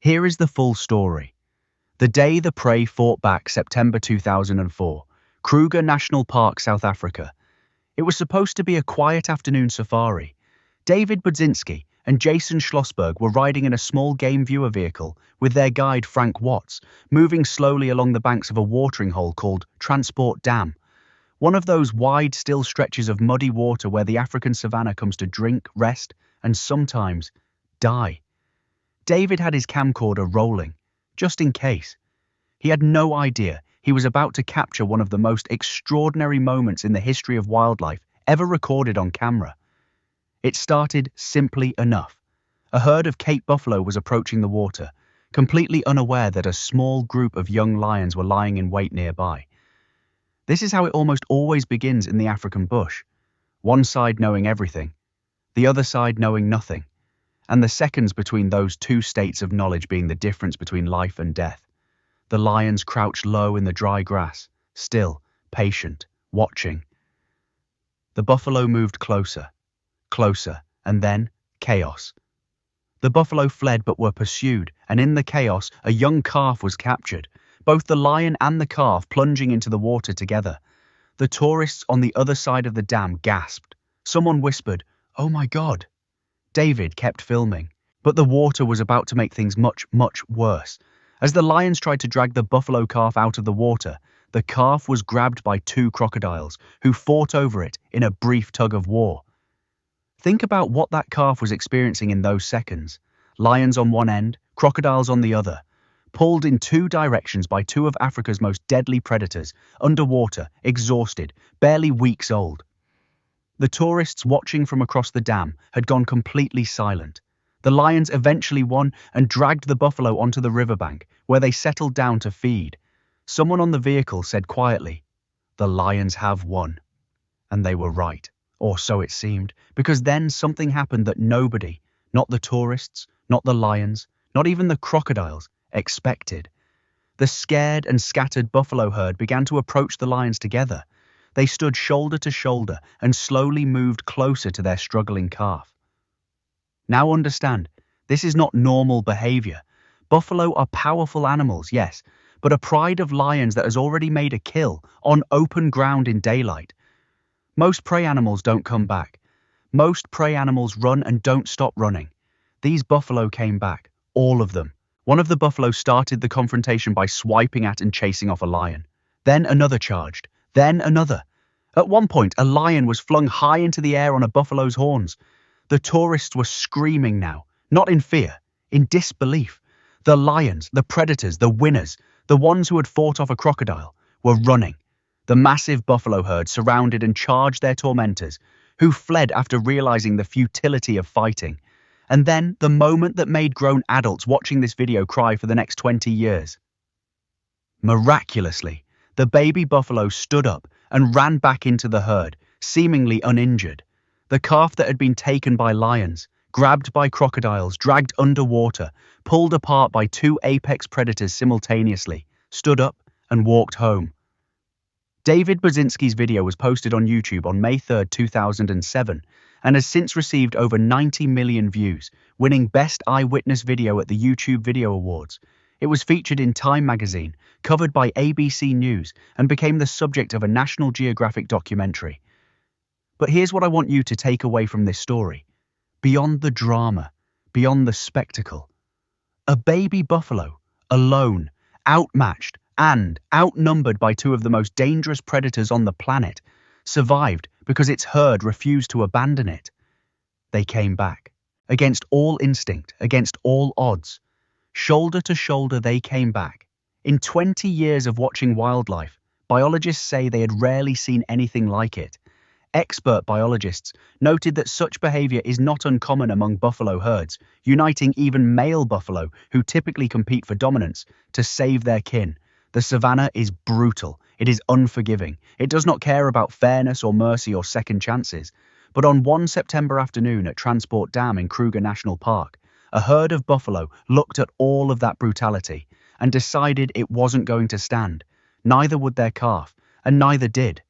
Here is the full story. The day the prey fought back, September 2004, Kruger National Park, South Africa. It was supposed to be a quiet afternoon safari. David Budzinski and Jason Schlossberg were riding in a small game viewer vehicle with their guide Frank Watts, moving slowly along the banks of a watering hole called Transport Dam, one of those wide, still stretches of muddy water where the African savanna comes to drink, rest, and sometimes die. David had his camcorder rolling, just in case. He had no idea he was about to capture one of the most extraordinary moments in the history of wildlife ever recorded on camera. It started simply enough. A herd of Cape buffalo was approaching the water, completely unaware that a small group of young lions were lying in wait nearby. This is how it almost always begins in the African bush. One side knowing everything, the other side knowing nothing, and the seconds between those two states of knowledge being the difference between life and death. The lions crouched low in the dry grass, still, patient, watching. The buffalo moved closer, and then chaos. The buffalo fled but were pursued, and in the chaos, a young calf was captured, both the lion and the calf plunging into the water together. The tourists on the other side of the dam gasped. Someone whispered, "Oh my God." David kept filming, but the water was about to make things much, much worse. As the lions tried to drag the buffalo calf out of the water, the calf was grabbed by two crocodiles, who fought over it in a brief tug of war. Think about what that calf was experiencing in those seconds. Lions on one end, crocodiles on the other, pulled in two directions by two of Africa's most deadly predators, underwater, exhausted, barely weeks old. The tourists watching from across the dam had gone completely silent. The lions eventually won and dragged the buffalo onto the riverbank, where they settled down to feed. Someone on the vehicle said quietly, "The lions have won." And they were right, or so it seemed, because then something happened that nobody, not the tourists, not the lions, not even the crocodiles, expected. The scared and scattered buffalo herd began to approach the lions together. They stood shoulder to shoulder and slowly moved closer to their struggling calf. Now understand, this is not normal behavior. Buffalo are powerful animals, yes, but a pride of lions that has already made a kill on open ground in daylight. Most prey animals don't come back. Most prey animals run and don't stop running. These buffalo came back, all of them. One of the buffalo started the confrontation by swiping at and chasing off a lion. Then another charged. Then another. At one point, a lion was flung high into the air on a buffalo's horns. The tourists were screaming now, not in fear, in disbelief. The lions, the predators, the winners, the ones who had fought off a crocodile, were running. The massive buffalo herd surrounded and charged their tormentors, who fled after realizing the futility of fighting. And then the moment that made grown adults watching this video cry for the next 20 years. Miraculously, the baby buffalo stood up and ran back into the herd, seemingly uninjured. The calf that had been taken by lions, grabbed by crocodiles, dragged underwater, pulled apart by two apex predators simultaneously, stood up and walked home. David Budzinski's video was posted on YouTube on May 3, 2007, and has since received over 90 million views, winning Best Eyewitness Video at the YouTube Video Awards. It was featured in Time magazine, covered by ABC News, and became the subject of a National Geographic documentary. But here's what I want you to take away from this story. Beyond the drama, beyond the spectacle, a baby buffalo, alone, outmatched, and outnumbered by two of the most dangerous predators on the planet, survived because its herd refused to abandon it. They came back, against all instinct, against all odds. Shoulder to shoulder they came back. In 20 years of watching wildlife, biologists say they had rarely seen anything like it. Expert biologists noted that such behavior is not uncommon among buffalo herds, uniting even male buffalo, who typically compete for dominance, to save their kin. The savanna is brutal. It is unforgiving. It does not care about fairness or mercy or second chances. But on one September afternoon at Transport Dam in Kruger National Park, a herd of buffalo looked at all of that brutality and decided it wasn't going to stand. Neither would their calf, and neither did.